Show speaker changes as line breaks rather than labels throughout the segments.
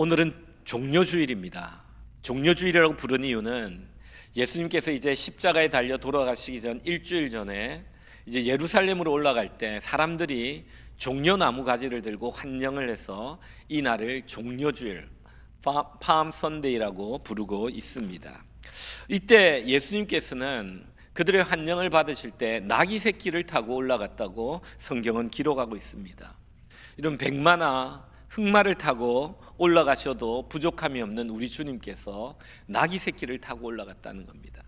오늘은 종려주일입니다. 종려주일이라고 부른 이유는 예수님께서 이제 십자가에 달려 돌아가시기 전 일주일 전에 이제 예루살렘으로 올라갈 때 사람들이 종려나무 가지를 들고 환영을 해서 이 날을 종려주일, 팜 선데이라고 부르고 있습니다. 이때 예수님께서는 그들의 환영을 받으실 때 나귀 새끼를 타고 올라갔다고 성경은 기록하고 있습니다. 이런 백마나 흑마를 타고 올라가셔도 부족함이 없는 우리 주님께서 나귀 새끼를 타고 올라갔다는 겁니다.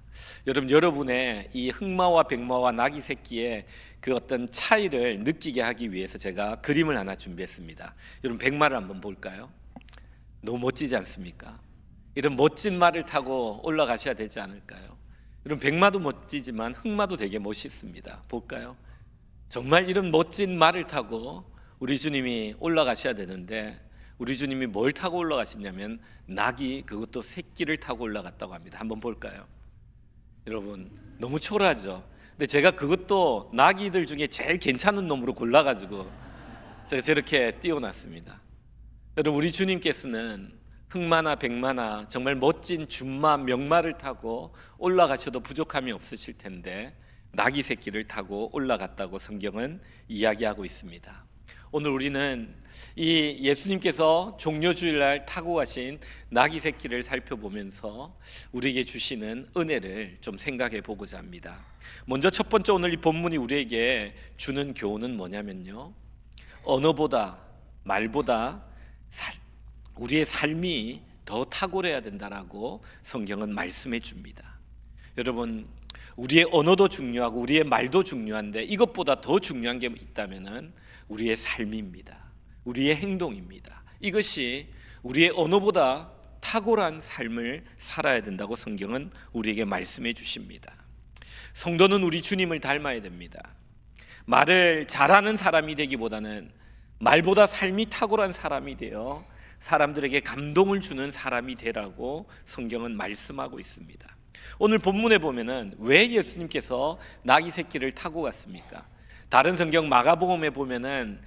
여러분의 이 흑마와 백마와 나귀 새끼의 그 어떤 차이를 느끼게 하기 위해서 제가 그림을 하나 준비했습니다. 여러분, 백마를 한번 볼까요? 너무 멋지지 않습니까? 이런 멋진 말을 타고 올라가셔야 되지 않을까요? 여러분, 백마도 멋지지만 흑마도 되게 멋있습니다. 볼까요? 정말 이런 멋진 말을 타고 우리 주님이 올라가셔야 되는데 우리 주님이 뭘 타고 올라가시냐면 나귀, 그것도 새끼를 타고 올라갔다고 합니다. 한번 볼까요? 여러분, 너무 초라하죠? 근데 제가 그것도 나귀들 중에 제일 괜찮은 놈으로 골라가지고 제가 저렇게 띄워놨습니다. 여러분, 우리 주님께서는 흑마나 백마나 정말 멋진 준마, 명마를 타고 올라가셔도 부족함이 없으실 텐데 나귀 새끼를 타고 올라갔다고 성경은 이야기하고 있습니다. 오늘 우리는 이 예수님께서 종려주일날 타고 가신 나귀 새끼를 살펴보면서 우리에게 주시는 은혜를 좀 생각해 보고자 합니다. 먼저 첫 번째, 오늘 이 본문이 우리에게 주는 교훈은 뭐냐면요, 언어보다 말보다 우리의 삶이 더 탁월해야 된다라고 성경은 말씀해 줍니다. 여러분, 우리의 언어도 중요하고 우리의 말도 중요한데 이것보다 더 중요한 게 있다면은 우리의 삶입니다. 우리의 행동입니다. 이것이 우리의 언어보다 탁월한 삶을 살아야 된다고 성경은 우리에게 말씀해 주십니다. 성도는 우리 주님을 닮아야 됩니다. 말을 잘하는 사람이 되기보다는 말보다 삶이 탁월한 사람이 되어 사람들에게 감동을 주는 사람이 되라고 성경은 말씀하고 있습니다. 오늘 본문에 보면은 왜 예수님께서 나귀 새끼를 타고 갔습니까? 다른 성경 마가복음에 보면은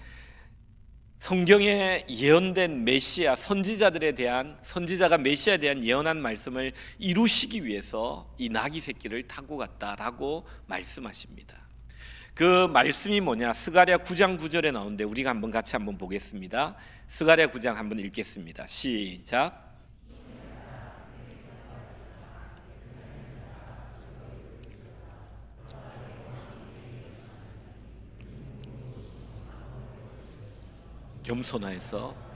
성경에 예언된 메시아, 선지자가 메시아에 대한 예언한 말씀을 이루시기 위해서 이 나귀 새끼를 타고 갔다라고 말씀하십니다. 그 말씀이 뭐냐? 스가랴 9장 9절에 나오는데 우리가 한번 같이 한번 보겠습니다. 스가랴 9장 한번 읽겠습니다. 시작. 겸손하여서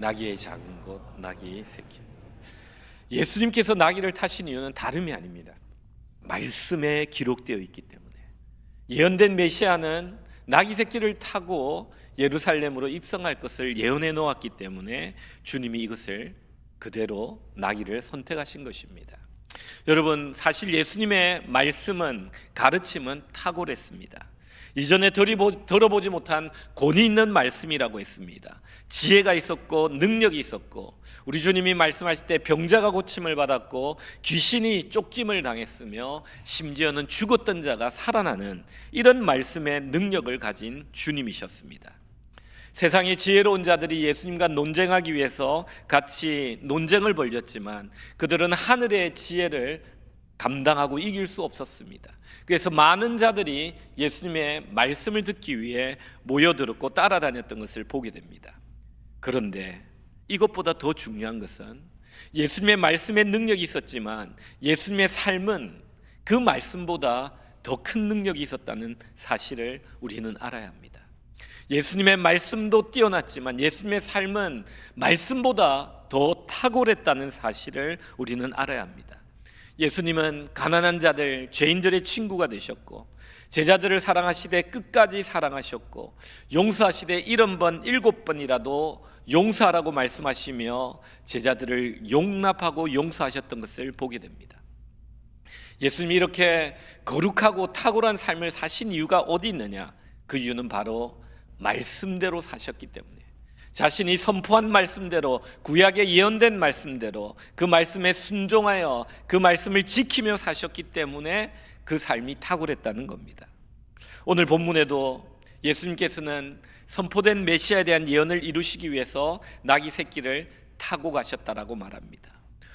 나귀의 작은 것, 나귀의 새끼. 예수님께서 나귀를 타신 이유는 다름이 아닙니다. 말씀에 기록되어 있기 때문에. 예언된 메시아는 나귀 새끼를 타고 예루살렘으로 입성할 것을 예언해 놓았기 때문에 주님이 이것을 그대로 나귀를 선택하신 것입니다. 여러분, 사실 예수님의 말씀은, 가르침은 탁월했습니다. 이전에 들어보지 못한 권위 있는 말씀이라고 했습니다. 지혜가 있었고 능력이 있었고, 우리 주님이 말씀하실 때 병자가 고침을 받았고 귀신이 쫓김을 당했으며 심지어는 죽었던 자가 살아나는 이런 말씀의 능력을 가진 주님이셨습니다. 세상의 지혜로운 자들이 예수님과 논쟁하기 위해서 같이 논쟁을 벌였지만 그들은 하늘의 지혜를 감당하고 이길 수 없었습니다. 그래서 많은 자들이 예수님의 말씀을 듣기 위해 모여들었고 따라다녔던 것을 보게 됩니다. 그런데 이것보다 더 중요한 것은 예수님의 말씀에 능력이 있었지만 예수님의 삶은 그 말씀보다 더 큰 능력이 있었다는 사실을 우리는 알아야 합니다. 예수님의 말씀도 뛰어났지만 예수님의 삶은 말씀보다 더 탁월했다는 사실을 우리는 알아야 합니다. 예수님은 가난한 자들, 죄인들의 친구가 되셨고 제자들을 사랑하시되 끝까지 사랑하셨고 용서하시되 70번 7번이라도 용서하라고 말씀하시며 제자들을 용납하고 용서하셨던 것을 보게 됩니다. 예수님이 이렇게 거룩하고 탁월한 삶을 사신 이유가 어디 있느냐? 그 이유는 바로 말씀대로 사셨기 때문에, 자신이 선포한 말씀대로, 구약에 예언된 말씀대로 그 말씀에 순종하여 그 말씀을 지키며 사셨기 때문에 그 삶이 탁월했다는 겁니다. 오늘 본문에도 예수님께서는 선포된 메시아에 대한 예언을 이루시기 위해서 나귀 새끼를 타고 가셨다라고 말합니다.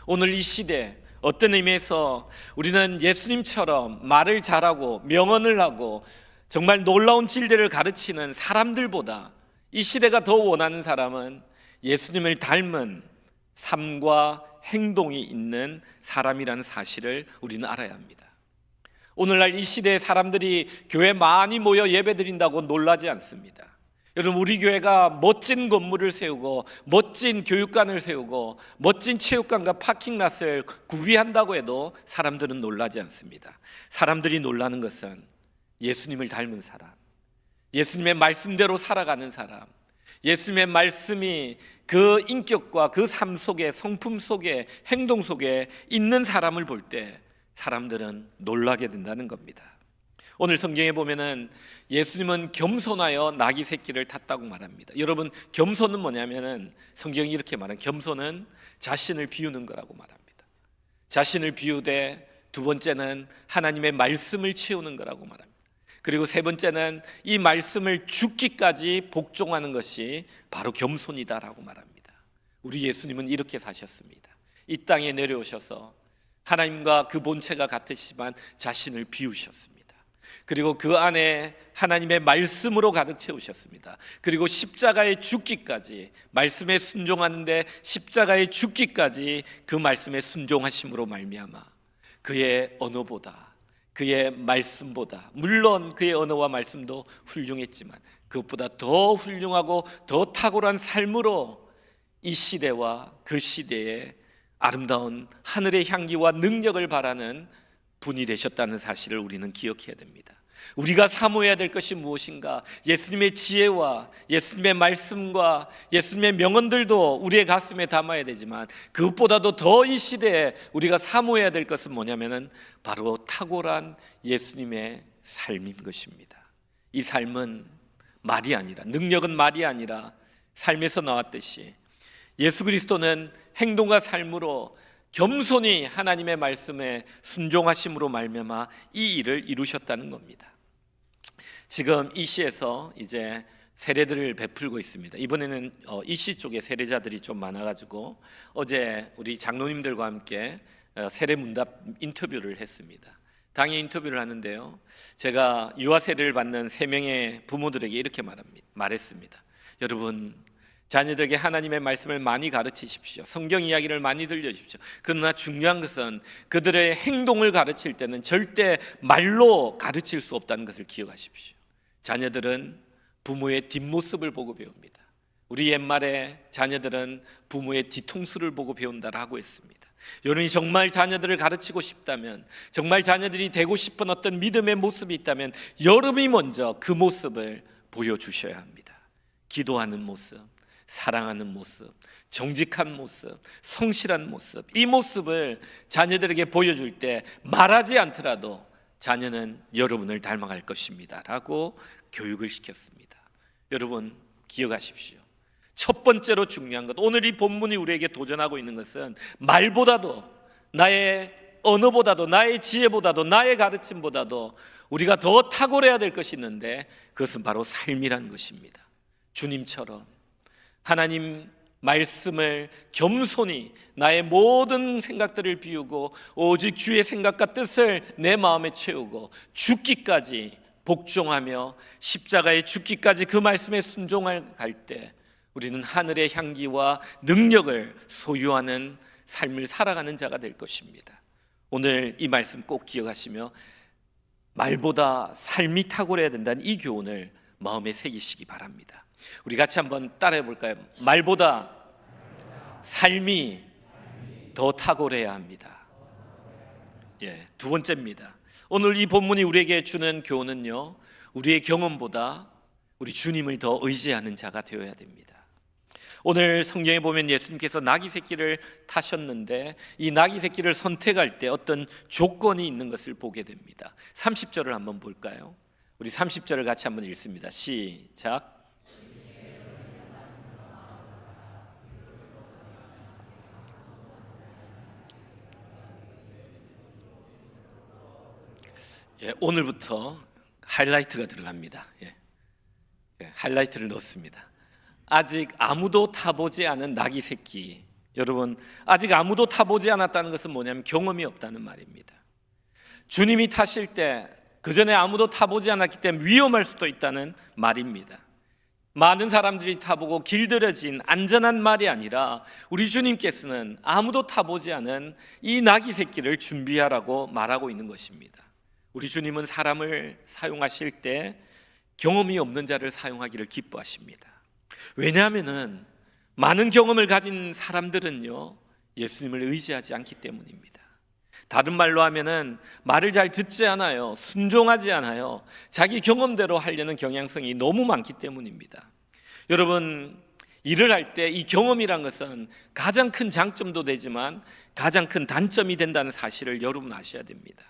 오늘 이 시대 어떤 의미에서 우리는 예수님처럼 말을 잘하고 명언을 하고 정말 놀라운 진리를 가르치는 사람들보다 이 시대가 더 원하는 사람은 예수님을 닮은 삶과 행동이 있는 사람이라는 사실을 우리는 알아야 합니다. 오늘날 이 시대의 사람들이 교회 많이 모여 예배드린다고 놀라지 않습니다. 여러분, 우리 교회가 멋진 건물을 세우고 멋진 교육관을 세우고 멋진 체육관과 파킹랏을 구비한다고 해도 사람들은 놀라지 않습니다. 사람들이 놀라는 것은 예수님을 닮은 사람, 예수님의 말씀대로 살아가는 사람, 예수님의 말씀이 그 인격과 그 삶 속에, 성품 속에, 행동 속에 있는 사람을 볼 때 사람들은 놀라게 된다는 겁니다. 오늘 성경에 보면은 예수님은 겸손하여 나귀 새끼를 탔다고 말합니다. 여러분, 겸손은 뭐냐면은 성경이 이렇게 말합니다. 겸손은 자신을 비우는 거라고 말합니다. 자신을 비우되, 두 번째는 하나님의 말씀을 채우는 거라고 말합니다. 그리고 세 번째는 이 말씀을 죽기까지 복종하는 것이 바로 겸손이다라고 말합니다. 우리 예수님은 이렇게 사셨습니다. 이 땅에 내려오셔서 하나님과 그 본체가 같으시지만 자신을 비우셨습니다. 그리고 그 안에 하나님의 말씀으로 가득 채우셨습니다. 그리고 십자가에 죽기까지, 말씀에 순종하는데 십자가에 죽기까지 그 말씀에 순종하심으로 말미암아 그의 언어보다, 그의 말씀보다, 물론 그의 언어와 말씀도 훌륭했지만 그것보다 더 훌륭하고 더 탁월한 삶으로 이 시대와 그 시대의 아름다운 하늘의 향기와 능력을 바라는 분이 되셨다는 사실을 우리는 기억해야 됩니다. 우리가 사모해야 될 것이 무엇인가? 예수님의 지혜와 예수님의 말씀과 예수님의 명언들도 우리의 가슴에 담아야 되지만 그것보다도 더 이 시대에 우리가 사모해야 될 것은 뭐냐면은 바로 탁월한 예수님의 삶인 것입니다. 이 삶은 말이 아니라, 능력은 말이 아니라 삶에서 나왔듯이 예수 그리스도는 행동과 삶으로 겸손히 하나님의 말씀에 순종하심으로 말미암아 이 일을 이루셨다는 겁니다. 지금 이 시에서 이제 세례들을 베풀고 있습니다. 이번에는 이 시 쪽에 세례자들이 좀 많아가지고 어제 우리 장로님들과 함께 세례 문답 인터뷰를 했습니다. 당일 인터뷰를 하는데요, 제가 유아 세례를 받는 3명의 부모들에게 이렇게 말했습니다. 여러분, 자녀들에게 하나님의 말씀을 많이 가르치십시오. 성경 이야기를 많이 들려주십시오. 그러나 중요한 것은 그들의 행동을 가르칠 때는 절대 말로 가르칠 수 없다는 것을 기억하십시오. 자녀들은 부모의 뒷모습을 보고 배웁니다. 우리 옛말에 자녀들은 부모의 뒤통수를 보고 배운다라고 했습니다. 여러분이 정말 자녀들을 가르치고 싶다면, 정말 자녀들이 되고 싶은 어떤 믿음의 모습이 있다면 여러분이 먼저 그 모습을 보여주셔야 합니다. 기도하는 모습, 사랑하는 모습, 정직한 모습, 성실한 모습, 이 모습을 자녀들에게 보여줄 때 말하지 않더라도 자녀는 여러분을 닮아갈 것입니다 라고 교육을 시켰습니다. 여러분, 기억하십시오. 첫 번째로 중요한 것, 오늘 이 본문이 우리에게 도전하고 있는 것은 말보다도, 나의 언어보다도, 나의 지혜보다도, 나의 가르침보다도 우리가 더 탁월해야 될 것이 있는데 그것은 바로 삶이란 것입니다. 주님처럼 하나님 말씀을 겸손히 나의 모든 생각들을 비우고 오직 주의 생각과 뜻을 내 마음에 채우고 죽기까지 복종하며 십자가에 죽기까지 그 말씀에 순종할 때 우리는 하늘의 향기와 능력을 소유하는 삶을 살아가는 자가 될 것입니다. 오늘 이 말씀 꼭 기억하시며 말보다 삶이 탁월해야 된다는 이 교훈을 마음에 새기시기 바랍니다. 우리 같이 한번 따라해 볼까요? 말보다 삶이 더 탁월해야 합니다. 두 번째입니다. 오늘 이 본문이 우리에게 주는 교훈은요, 우리의 경험보다 우리 주님을 더 의지하는 자가 되어야 됩니다. 오늘 성경에 보면 예수님께서 나귀 새끼를 타셨는데 이 나귀 새끼를 선택할 때 어떤 조건이 있는 것을 보게 됩니다. 30절을 한번 볼까요? 우리 30절을 같이 한번 읽습니다. 시작. 오늘부터 하이라이트가 들어갑니다. 하이라이트를 넣었습니다. 아직 아무도 타보지 않은 나귀 새끼. 여러분, 아직 아무도 타보지 않았다는 것은 뭐냐면 경험이 없다는 말입니다. 주님이 타실 때 그 전에 아무도 타보지 않았기 때문에 위험할 수도 있다는 말입니다. 많은 사람들이 타보고 길들여진 안전한 말이 아니라 우리 주님께서는 아무도 타보지 않은 이 나귀 새끼를 준비하라고 말하고 있는 것입니다. 우리 주님은 사람을 사용하실 때 경험이 없는 자를 사용하기를 기뻐하십니다. 왜냐하면 많은 경험을 가진 사람들은요, 예수님을 의지하지 않기 때문입니다. 다른 말로 하면은 말을 잘 듣지 않아요. 순종하지 않아요. 자기 경험대로 하려는 경향성이 너무 많기 때문입니다. 여러분, 일을 할 때 이 경험이란 것은 가장 큰 장점도 되지만 가장 큰 단점이 된다는 사실을 여러분 아셔야 됩니다.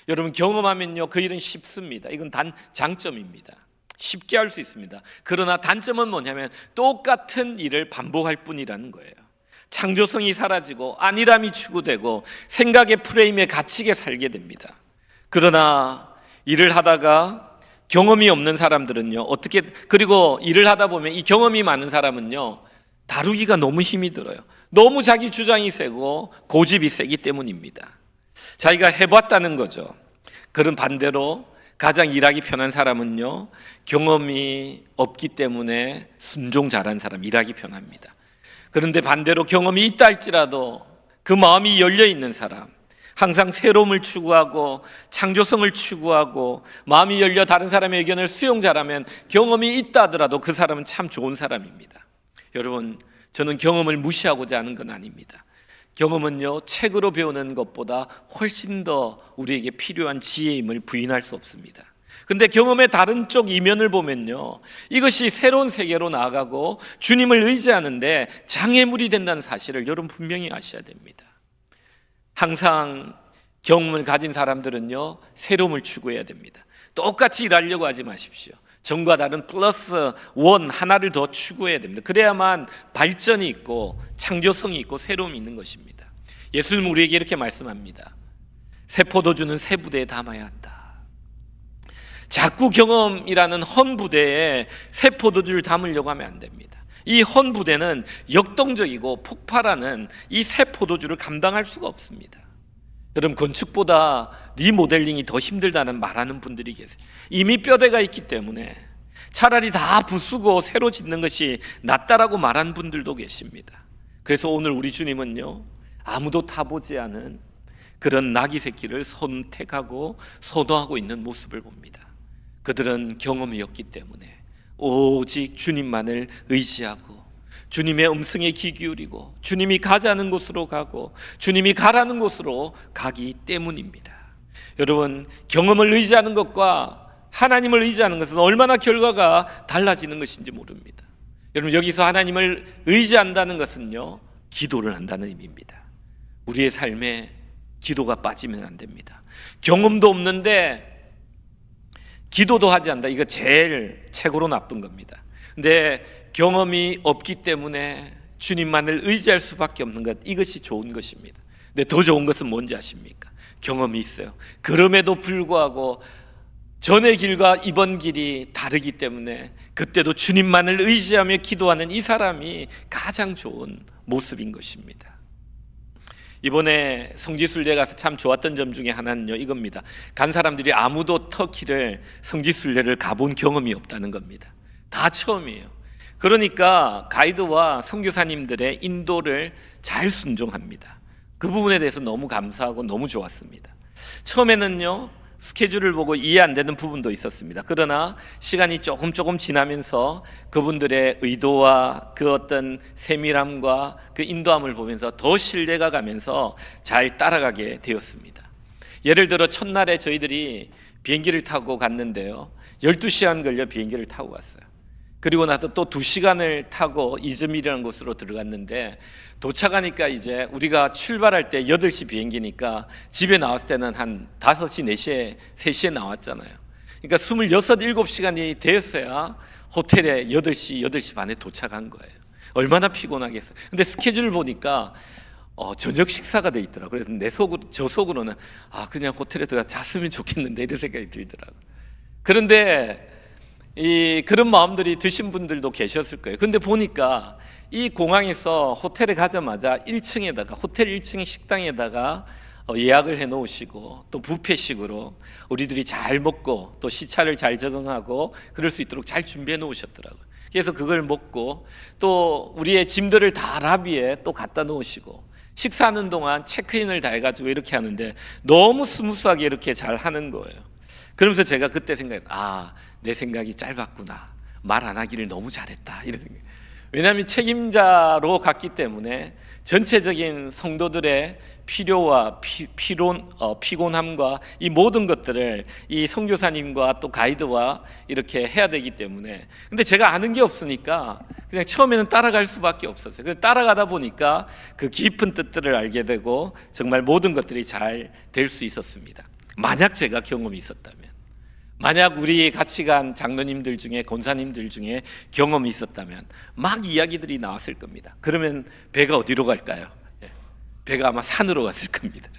여러분, 경험하면요, 그 일은 쉽습니다. 이건 장점입니다. 쉽게 할 수 있습니다. 그러나 단점은 뭐냐면 똑같은 일을 반복할 뿐이라는 거예요. 창조성이 사라지고 안일함이 추구되고 생각의 프레임에 갇히게 살게 됩니다. 그러나 일을 하다가 경험이 없는 사람들은요, 그리고 일을 하다 보면 이 경험이 많은 사람은요, 다루기가 너무 힘이 들어요. 너무 자기 주장이 세고 고집이 세기 때문입니다. 자기가 해봤다는 거죠. 그런 반대로 가장 일하기 편한 사람은요, 경험이 없기 때문에 순종 잘한 사람, 일하기 편합니다. 그런데 반대로 경험이 있다 할지라도 그 마음이 열려 있는 사람, 항상 새로움을 추구하고 창조성을 추구하고 마음이 열려 다른 사람의 의견을 수용 잘하면 경험이 있다 하더라도 그 사람은 참 좋은 사람입니다. 여러분, 저는 경험을 무시하고자 하는 건 아닙니다. 경험은요, 책으로 배우는 것보다 훨씬 더 우리에게 필요한 지혜임을 부인할 수 없습니다. 근데 경험의 다른 쪽 이면을 보면요, 이것이 새로운 세계로 나아가고 주님을 의지하는데 장애물이 된다는 사실을 여러분 분명히 아셔야 됩니다. 항상 경험을 가진 사람들은요, 새로움을 추구해야 됩니다. 똑같이 일하려고 하지 마십시오. 전과 다른 플러스 원 하나를 더 추구해야 됩니다. 그래야만 발전이 있고 창조성이 있고 새로움이 있는 것입니다. 예수님은 우리에게 이렇게 말씀합니다. 새 포도주는 새 부대에 담아야 한다. 자꾸 경험이라는 헌 부대에 새 포도주를 담으려고 하면 안 됩니다. 이 헌 부대는 역동적이고 폭발하는 이 새 포도주를 감당할 수가 없습니다. 여러분, 건축보다 리모델링이 더 힘들다는 말하는 분들이 계세요. 이미 뼈대가 있기 때문에 차라리 다 부수고 새로 짓는 것이 낫다라고 말하는 분들도 계십니다. 그래서 오늘 우리 주님은요, 아무도 타보지 않은 그런 나귀 새끼를 선택하고 선호하고 있는 모습을 봅니다. 그들은 경험이 없기 때문에 오직 주님만을 의지하고 주님의 음성에 귀 기울이고 주님이 가자는 곳으로 가고 주님이 가라는 곳으로 가기 때문입니다. 여러분, 경험을 의지하는 것과 하나님을 의지하는 것은 얼마나 결과가 달라지는 것인지 모릅니다. 여러분, 여기서 하나님을 의지한다는 것은요, 기도를 한다는 의미입니다. 우리의 삶에 기도가 빠지면 안 됩니다. 경험도 없는데 기도도 하지 않는다, 이거 제일 최고로 나쁜 겁니다. 근데 경험이 없기 때문에 주님만을 의지할 수밖에 없는 것, 이것이 좋은 것입니다. 근데 더 좋은 것은 뭔지 아십니까? 경험이 있어요. 그럼에도 불구하고 전의 길과 이번 길이 다르기 때문에 그때도 주님만을 의지하며 기도하는 이 사람이 가장 좋은 모습인 것입니다. 이번에 성지순례 가서 참 좋았던 점 중에 하나는요, 이겁니다. 간 사람들이 아무도 터키를 성지순례를 가본 경험이 없다는 겁니다. 다 처음이에요. 그러니까 가이드와 선교사님들의 인도를 잘 순종합니다. 그 부분에 대해서 너무 감사하고 너무 좋았습니다. 처음에는요, 스케줄을 보고 이해 안 되는 부분도 있었습니다. 그러나 시간이 조금 지나면서 그분들의 의도와 그 어떤 세밀함과 그 인도함을 보면서 더 신뢰가 가면서 잘 따라가게 되었습니다. 예를 들어 첫날에 저희들이 비행기를 타고 갔는데요, 12시간 걸려 비행기를 타고 갔어요. 그리고 나서 또 2시간을 타고 이즈밀이라는 곳으로 들어갔는데, 도착하니까 이제 우리가 출발할 때 8시 비행기니까 집에 나왔을 때는 한 5시, 4시에, 3시에 나왔잖아요. 그러니까 26, 7시간이 되었어야 호텔에 8시 반에 도착한 거예요. 얼마나 피곤하겠어요. 근데 스케줄을 보니까 저녁 식사가 돼 있더라고요. 그래서 저 속으로는 그냥 호텔에 들어가 잤으면 좋겠는데 이런 생각이 들더라고요. 그런데 그런 마음들이 드신 분들도 계셨을 거예요. 근데 보니까 이 공항에서 호텔에 가자마자 1층에다가 호텔 1층 식당에다가 예약을 해 놓으시고 또 뷔페식으로 우리들이 잘 먹고 또 시차를 잘 적응하고 그럴 수 있도록 잘 준비해 놓으셨더라고요. 그래서 그걸 먹고 또 우리의 짐들을 다 라비에 또 갖다 놓으시고 식사하는 동안 체크인을 다 해가지고 이렇게 하는데 너무 스무스하게 이렇게 잘 하는 거예요. 그러면서 제가 그때 생각했어요. 내 생각이 짧았구나. 말 안 하기를 너무 잘했다. 이런 거예요. 왜냐하면 책임자로 갔기 때문에 전체적인 성도들의 필요와 피곤함과 이 모든 것들을 이 선교사님과 또 가이드와 이렇게 해야 되기 때문에, 근데 제가 아는 게 없으니까 그냥 처음에는 따라갈 수밖에 없었어요. 그래서 따라가다 보니까 그 깊은 뜻들을 알게 되고 정말 모든 것들이 잘 될 수 있었습니다. 만약 제가 경험이 있었다면, 만약 우리 같이 간 장로님들 중에 권사님들 중에 경험이 있었다면 막 이야기들이 나왔을 겁니다. 그러면 배가 어디로 갈까요? 배가 아마 산으로 갔을 겁니다.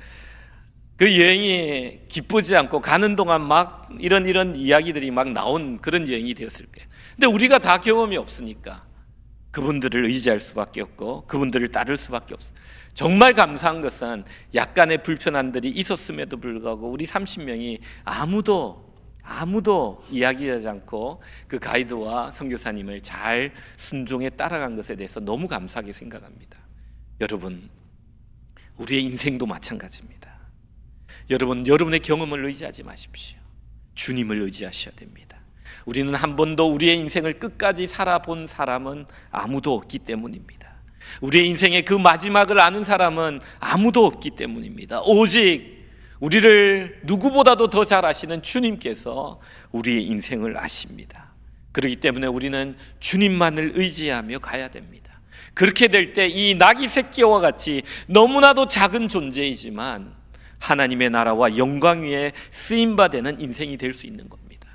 그 여행이 기쁘지 않고 가는 동안 막 이런 이야기들이 막 나온 그런 여행이 되었을 거예요. 근데 우리가 다 경험이 없으니까 그분들을 의지할 수밖에 없고 그분들을 따를 수밖에 없어요. 정말 감사한 것은 약간의 불편함들이 있었음에도 불구하고 우리 30명이 아무도 이야기하지 않고 그 가이드와 선교사님을 잘 순종해 따라간 것에 대해서 너무 감사하게 생각합니다. 여러분, 우리의 인생도 마찬가지입니다. 여러분의 경험을 의지하지 마십시오. 주님을 의지하셔야 됩니다. 우리는 한 번도 우리의 인생을 끝까지 살아본 사람은 아무도 없기 때문입니다. 우리의 인생의 그 마지막을 아는 사람은 아무도 없기 때문입니다. 오직 우리를 누구보다도 더 잘 아시는 주님께서 우리의 인생을 아십니다. 그렇기 때문에 우리는 주님만을 의지하며 가야 됩니다. 그렇게 될 때 이 나귀 새끼와 같이 너무나도 작은 존재이지만 하나님의 나라와 영광 위에 쓰임받는 인생이 될 수 있는 겁니다.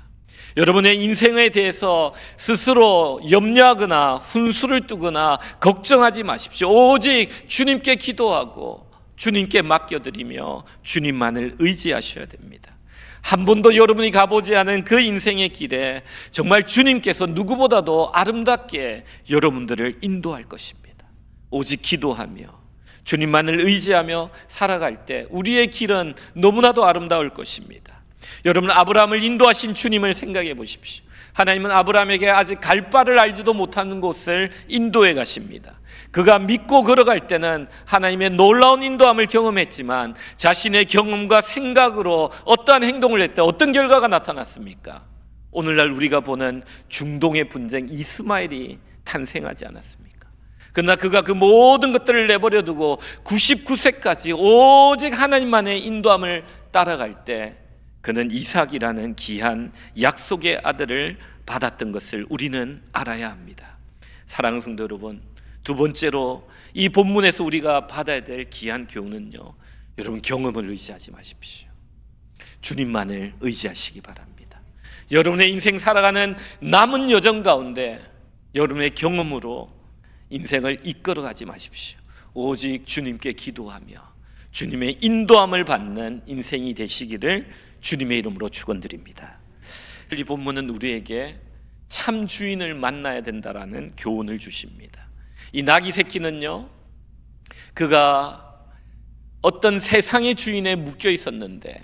여러분의 인생에 대해서 스스로 염려하거나 훈수를 두거나 걱정하지 마십시오. 오직 주님께 기도하고 주님께 맡겨드리며 주님만을 의지하셔야 됩니다. 한 번도 여러분이 가보지 않은 그 인생의 길에 정말 주님께서 누구보다도 아름답게 여러분들을 인도할 것입니다. 오직 기도하며 주님만을 의지하며 살아갈 때 우리의 길은 너무나도 아름다울 것입니다. 여러분, 아브라함을 인도하신 주님을 생각해 보십시오. 하나님은 아브라함에게 아직 갈 바를 알지도 못하는 곳을 인도해 가십니다. 그가 믿고 걸어갈 때는 하나님의 놀라운 인도함을 경험했지만 자신의 경험과 생각으로 어떠한 행동을 했다, 어떤 결과가 나타났습니까? 오늘날 우리가 보는 중동의 분쟁 이스마엘이 탄생하지 않았습니까? 그러나 그가 그 모든 것들을 내버려 두고 99세까지 오직 하나님만의 인도함을 따라갈 때 그는 이삭이라는 귀한 약속의 아들을 받았던 것을 우리는 알아야 합니다. 사랑하는 성도 여러분, 두 번째로 이 본문에서 우리가 받아야 될 귀한 교훈은요, 여러분, 경험을 의지하지 마십시오. 주님만을 의지하시기 바랍니다. 여러분의 인생 살아가는 남은 여정 가운데 여러분의 경험으로 인생을 이끌어가지 마십시오. 오직 주님께 기도하며 주님의 인도함을 받는 인생이 되시기를 주님의 이름으로 축원드립니다. 이 본문은 우리에게 참 주인을 만나야 된다라는 교훈을 주십니다. 이 나귀 새끼는요, 그가 어떤 세상의 주인에 묶여 있었는데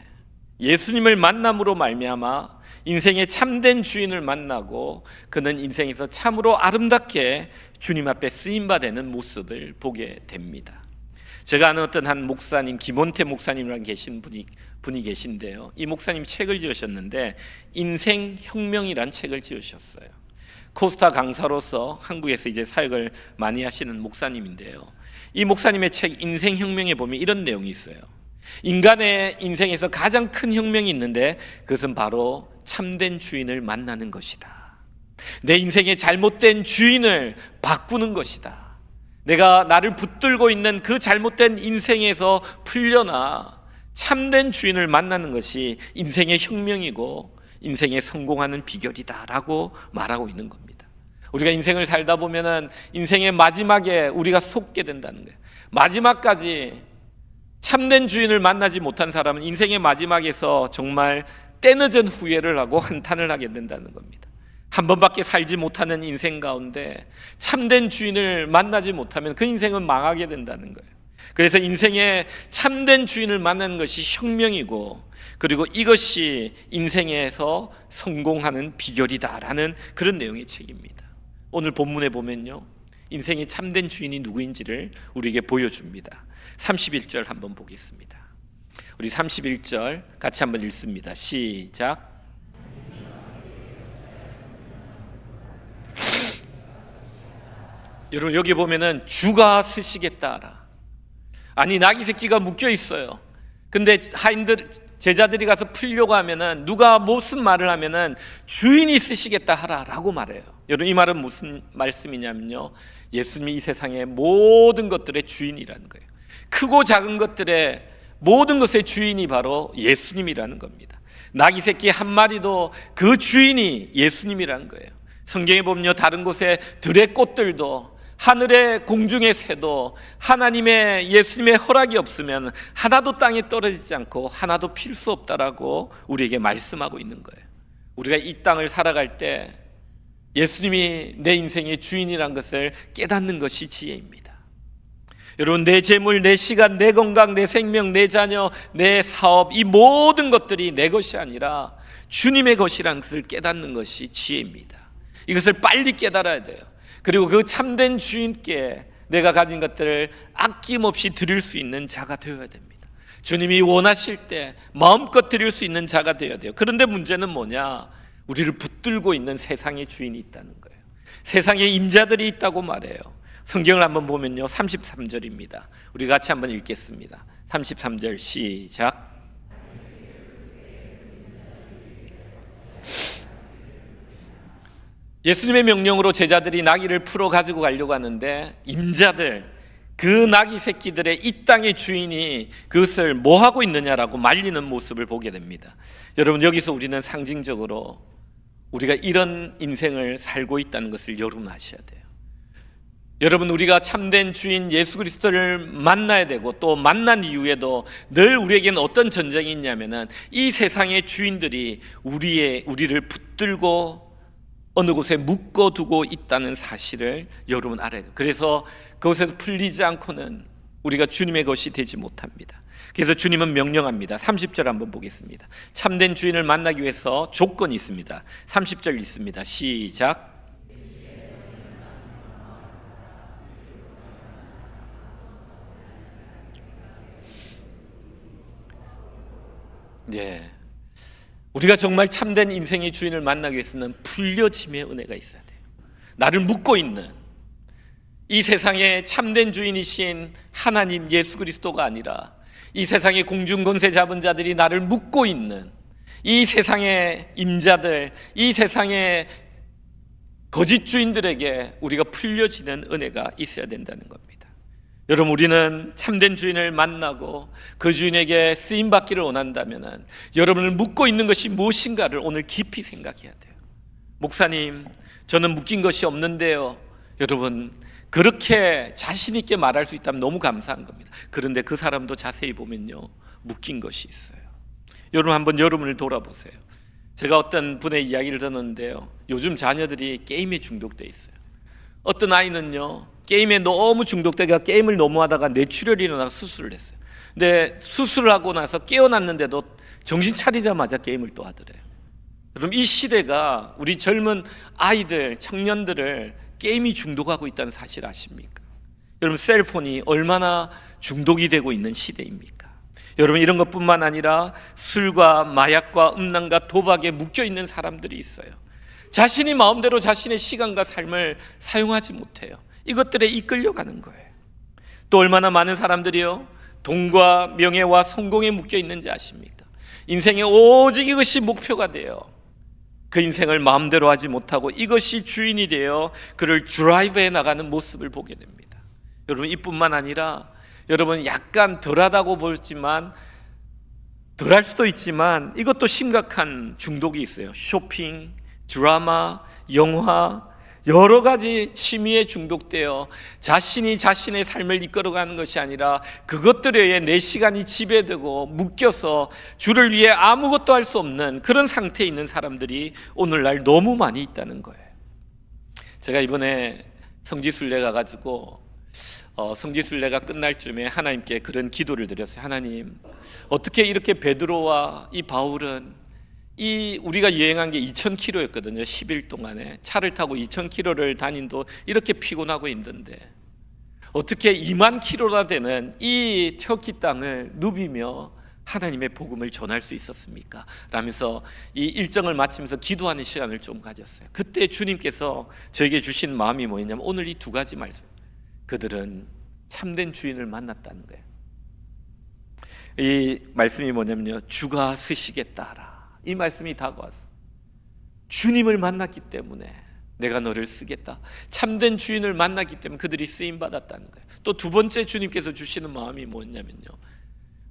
예수님을 만남으로 말미암아 인생의 참된 주인을 만나고 그는 인생에서 참으로 아름답게 주님 앞에 쓰임받는 모습을 보게 됩니다. 제가 아는 어떤 한 목사님, 김원태 목사님이라는 분이 계신데요, 이 목사님 책을 지으셨는데 인생혁명이란 책을 지으셨어요. 코스타 강사로서 한국에서 이제 사역을 많이 하시는 목사님인데요, 이 목사님의 책 인생혁명에 보면 이런 내용이 있어요. 인간의 인생에서 가장 큰 혁명이 있는데 그것은 바로 참된 주인을 만나는 것이다. 내 인생의 잘못된 주인을 바꾸는 것이다. 내가 나를 붙들고 있는 그 잘못된 인생에서 풀려나 참된 주인을 만나는 것이 인생의 혁명이고 인생에 성공하는 비결이다라고 말하고 있는 겁니다. 우리가 인생을 살다 보면은 인생의 마지막에 우리가 속게 된다는 거예요. 마지막까지 참된 주인을 만나지 못한 사람은 인생의 마지막에서 정말 때늦은 후회를 하고 한탄을 하게 된다는 겁니다. 한 번밖에 살지 못하는 인생 가운데 참된 주인을 만나지 못하면 그 인생은 망하게 된다는 거예요. 그래서 인생에 참된 주인을 만나는 것이 혁명이고, 그리고 이것이 인생에서 성공하는 비결이다라는 그런 내용의 책입니다. 오늘 본문에 보면요, 인생의 참된 주인이 누구인지를 우리에게 보여줍니다. 31절 한번 보겠습니다. 우리 31절 같이 한번 읽습니다. 시작. 여러분, 여기 보면은 주가 쓰시겠다라. 아니, 나귀 새끼가 묶여 있어요. 근데 하인들, 제자들이 가서 풀려고 하면은 누가 무슨 말을 하면은 주인이 쓰시겠다 하라라고 말해요. 여러분, 이 말은 무슨 말씀이냐면요, 예수님이 이 세상의 모든 것들의 주인이라는 거예요. 크고 작은 것들의 모든 것의 주인이 바로 예수님이라는 겁니다. 나귀 새끼 한 마리도 그 주인이 예수님이라는 거예요. 성경에 보면요, 다른 곳에 들의 꽃들도, 하늘의 공중의 새도 하나님의, 예수님의 허락이 없으면 하나도 땅에 떨어지지 않고 하나도 필 수 없다라고 우리에게 말씀하고 있는 거예요. 우리가 이 땅을 살아갈 때 예수님이 내 인생의 주인이란 것을 깨닫는 것이 지혜입니다. 여러분, 내 재물, 내 시간, 내 건강, 내 생명, 내 자녀, 내 사업, 이 모든 것들이 내 것이 아니라 주님의 것이라는 것을 깨닫는 것이 지혜입니다. 이것을 빨리 깨달아야 돼요. 그리고 그 참된 주인께 내가 가진 것들을 아낌없이 드릴 수 있는 자가 되어야 됩니다. 주님이 원하실 때 마음껏 드릴 수 있는 자가 되어야 돼요. 그런데 문제는 뭐냐? 우리를 붙들고 있는 세상의 주인이 있다는 거예요. 세상의 임자들이 있다고 말해요. 성경을 한번 보면요, 33절입니다. 우리 같이 한번 읽겠습니다. 33절 시작. 예수님의 명령으로 제자들이 나귀를 풀어 가지고 가려고 하는데, 임자들, 그 나귀 새끼들의 이 땅의 주인이 그것을 뭐 하고 있느냐라고 말리는 모습을 보게 됩니다. 여러분, 여기서 우리는 상징적으로 우리가 이런 인생을 살고 있다는 것을 여러분 아셔야 돼요. 여러분, 우리가 참된 주인 예수 그리스도를 만나야 되고, 또 만난 이후에도 늘 우리에게는 어떤 전쟁이 있냐면은 이 세상의 주인들이 우리를 붙들고 어느 곳에 묶어두고 있다는 사실을 여러분 알아야 돼요. 그래서 그곳에서 풀리지 않고는 우리가 주님의 것이 되지 못합니다. 그래서 주님은 명령합니다. 30절 한번 보겠습니다. 참된 주인을 만나기 위해서 조건이 있습니다. 30절 읽습니다. 시작. 네, 우리가 정말 참된 인생의 주인을 만나기 위해서는 풀려짐의 은혜가 있어야 돼요. 나를 묶고 있는 이 세상의 참된 주인이신 하나님 예수 그리스도가 아니라 이 세상의 공중권세 잡은 자들이 나를 묶고 있는 이 세상의 임자들, 이 세상의 거짓 주인들에게 우리가 풀려지는 은혜가 있어야 된다는 겁니다. 여러분, 우리는 참된 주인을 만나고 그 주인에게 쓰임받기를 원한다면 여러분을 묶고 있는 것이 무엇인가를 오늘 깊이 생각해야 돼요. 목사님, 저는 묶인 것이 없는데요. 여러분, 그렇게 자신 있게 말할 수 있다면 너무 감사한 겁니다. 그런데 그 사람도 자세히 보면요, 묶인 것이 있어요. 여러분, 한번 여러분을 돌아보세요. 제가 어떤 분의 이야기를 듣는데요, 요즘 자녀들이 게임에 중독돼 있어요. 어떤 아이는요, 게임에 너무 중독되가 게임을 너무 하다가 뇌출혈이 일어나서 수술을 했어요. 근데 수술을 하고 나서 깨어났는데도 정신 차리자마자 게임을 또 하더래요. 그럼 이 시대가 우리 젊은 아이들, 청년들을 게임이 중독하고 있다는 사실 아십니까? 여러분, 셀폰이 얼마나 중독이 되고 있는 시대입니까? 여러분, 이런 것뿐만 아니라 술과 마약과 음란과 도박에 묶여 있는 사람들이 있어요. 자신이 마음대로 자신의 시간과 삶을 사용하지 못해요. 이것들에 이끌려가는 거예요. 또 얼마나 많은 사람들이요, 돈과 명예와 성공에 묶여 있는지 아십니까? 인생에 오직 이것이 목표가 돼요. 그 인생을 마음대로 하지 못하고 이것이 주인이 되어 그를 드라이브해 나가는 모습을 보게 됩니다. 여러분, 이뿐만 아니라 여러분, 약간 덜하다고 보지만, 덜할 수도 있지만 이것도 심각한 중독이 있어요. 쇼핑, 드라마, 영화, 여러 가지 취미에 중독되어 자신이 자신의 삶을 이끌어가는 것이 아니라 그것들에 의해 내 시간이 지배되고 묶여서 주를 위해 아무것도 할 수 없는 그런 상태에 있는 사람들이 오늘날 너무 많이 있다는 거예요. 제가 이번에 성지순례 가가지고 성지순례가 끝날 쯤에 하나님께 그런 기도를 드렸어요. 하나님, 어떻게 이렇게 베드로와 이 바울은 우리가 여행한 게 2000km였거든요. 10일 동안에 차를 타고 2000km를 다닌도 이렇게 피곤하고 힘든데 어떻게 2만 킬로나 되는 이 터키 땅을 누비며 하나님의 복음을 전할 수 있었습니까? 라면서 이 일정을 마치면서 기도하는 시간을 좀 가졌어요. 그때 주님께서 저에게 주신 마음이 뭐였냐면 오늘 이 두 가지 말씀. 그들은 참된 주인을 만났다는 거예요. 이 말씀이 뭐냐면요, 주가 쓰시겠다 하라. 이 말씀이 다가왔어. 주님을 만났기 때문에 내가 너를 쓰겠다. 참된 주인을 만났기 때문에 그들이 쓰임받았다는 거예요. 또 두 번째 주님께서 주시는 마음이 뭐냐면요,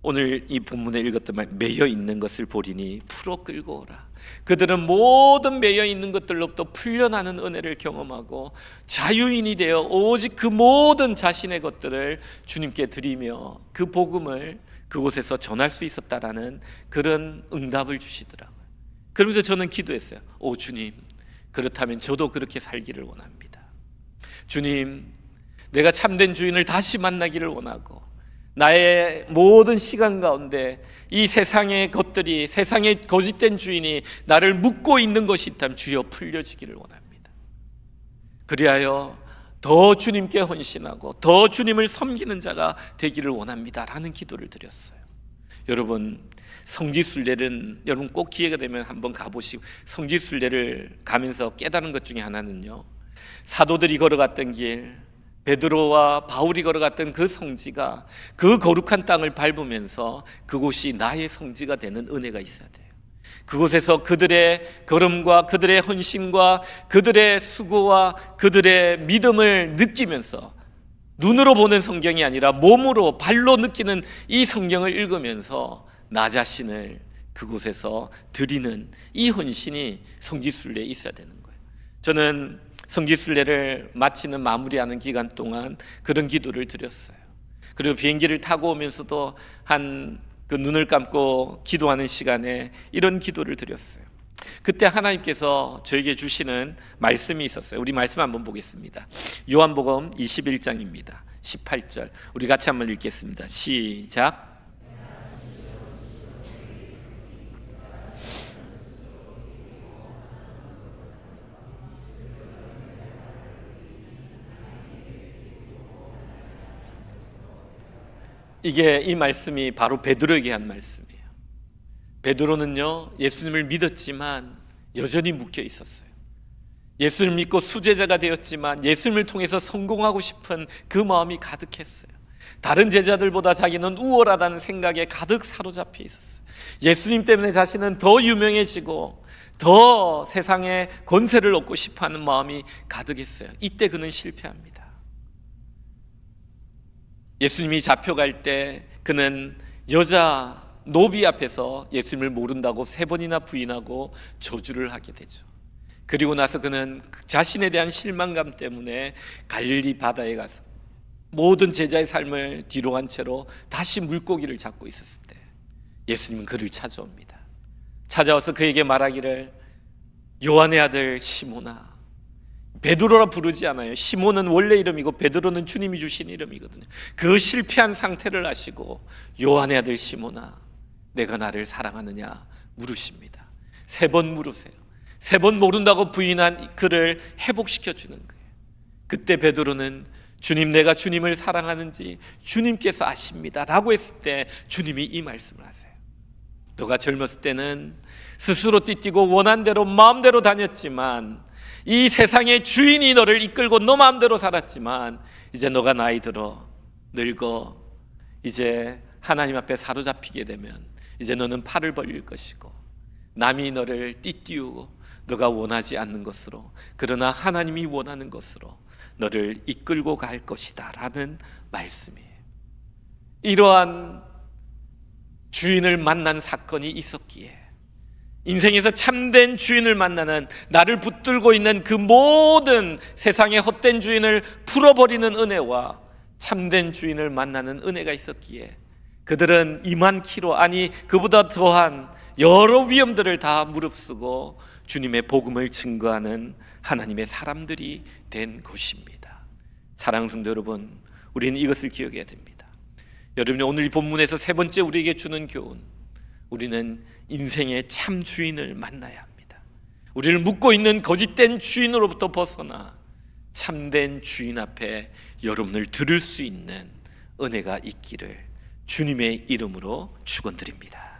오늘 이 본문에 읽었던 말, 매여 있는 것을 보리니 풀어 끌고 오라. 그들은 모든 매여 있는 것들로부터 풀려나는 은혜를 경험하고 자유인이 되어 오직 그 모든 자신의 것들을 주님께 드리며 그 복음을 그곳에서 전할 수 있었다라는 그런 응답을 주시더라고요. 그러면서 저는 기도했어요. 오 주님, 그렇다면 저도 그렇게 살기를 원합니다. 주님, 내가 참된 주인을 다시 만나기를 원하고 나의 모든 시간 가운데 이 세상의 것들이, 세상의 거짓된 주인이 나를 묶고 있는 것이 있다면 주여 풀려지기를 원합니다. 그리하여 더 주님께 헌신하고 더 주님을 섬기는 자가 되기를 원합니다 라는 기도를 드렸어요. 여러분, 성지순례는 여러분 꼭 기회가 되면 한번 가보시고, 성지순례를 가면서 깨달은 것 중에 하나는요, 사도들이 걸어갔던 길, 베드로와 바울이 걸어갔던 그 성지가 그 거룩한 땅을 밟으면서 그곳이 나의 성지가 되는 은혜가 있어야 돼요. 그곳에서 그들의 걸음과 그들의 헌신과 그들의 수고와 그들의 믿음을 느끼면서, 눈으로 보는 성경이 아니라 몸으로 발로 느끼는 이 성경을 읽으면서 나 자신을 그곳에서 드리는 이 헌신이 성지순례에 있어야 되는 거예요. 저는 성지순례를 마치는 마무리하는 기간 동안 그런 기도를 드렸어요. 그리고 비행기를 타고 오면서도 그 눈을 감고 기도하는 시간에 이런 기도를 드렸어요. 그때 하나님께서 저에게 주시는 말씀이 있었어요. 우리 말씀 한번 보겠습니다. 요한복음 21장입니다. 18절 우리 같이 한번 읽겠습니다. 시작. 이 말씀이 바로 베드로에게 한 말씀이에요. 베드로는요, 예수님을 믿었지만 여전히 묶여 있었어요. 예수를 믿고 수제자가 되었지만 예수님을 통해서 성공하고 싶은 그 마음이 가득했어요. 다른 제자들보다 자기는 우월하다는 생각에 가득 사로잡혀 있었어요. 예수님 때문에 자신은 더 유명해지고 더 세상에 권세를 얻고 싶어하는 마음이 가득했어요. 이때 그는 실패합니다. 예수님이 잡혀갈 때 그는 여자 노비 앞에서 예수님을 모른다고 3번이나 부인하고 저주를 하게 되죠. 그리고 나서 그는 자신에 대한 실망감 때문에 갈릴리 바다에 가서 모든 제자의 삶을 뒤로 한 채로 다시 물고기를 잡고 있었을 때 예수님은 그를 찾아옵니다. 찾아와서 그에게 말하기를, 요한의 아들 시몬아, 베드로라 부르지 않아요. 시몬은 원래 이름이고 베드로는 주님이 주신 이름이거든요. 그 실패한 상태를 아시고 요한의 아들 시몬아, 내가 나를 사랑하느냐 물으십니다. 3번 물으세요. 3번 모른다고 부인한 그를 회복시켜 주는 거예요. 그때 베드로는 주님, 내가 주님을 사랑하는지 주님께서 아십니다 라고 했을 때 주님이 이 말씀을 하세요. 너가 젊었을 때는 스스로 띠뛰고 원한 대로 마음대로 다녔지만 이 세상의 주인이 너를 이끌고 너 마음대로 살았지만 이제 너가 나이 들어 늙어 이제 하나님 앞에 사로잡히게 되면 이제 너는 팔을 벌릴 것이고 남이 너를 띠띠우고 너가 원하지 않는 것으로, 그러나 하나님이 원하는 것으로 너를 이끌고 갈 것이다 라는 말씀이에요. 이러한 주인을 만난 사건이 있었기에 인생에서 참된 주인을 만나는, 나를 붙들고 있는 그 모든 세상의 헛된 주인을 풀어버리는 은혜와 참된 주인을 만나는 은혜가 있었기에 그들은 2만 키로, 아니 그보다 더한 여러 위험들을 다 무릅쓰고 주님의 복음을 증거하는 하나님의 사람들이 된 것입니다. 사랑하는 성도 여러분, 우리는 이것을 기억해야 됩니다. 여러분이 오늘 이 본문에서 세 번째 우리에게 주는 교훈, 우리는 인생의 참 주인을 만나야 합니다. 우리를 묶고 있는 거짓된 주인으로부터 벗어나 참된 주인 앞에 여러분을 들을 수 있는 은혜가 있기를 주님의 이름으로 축원드립니다.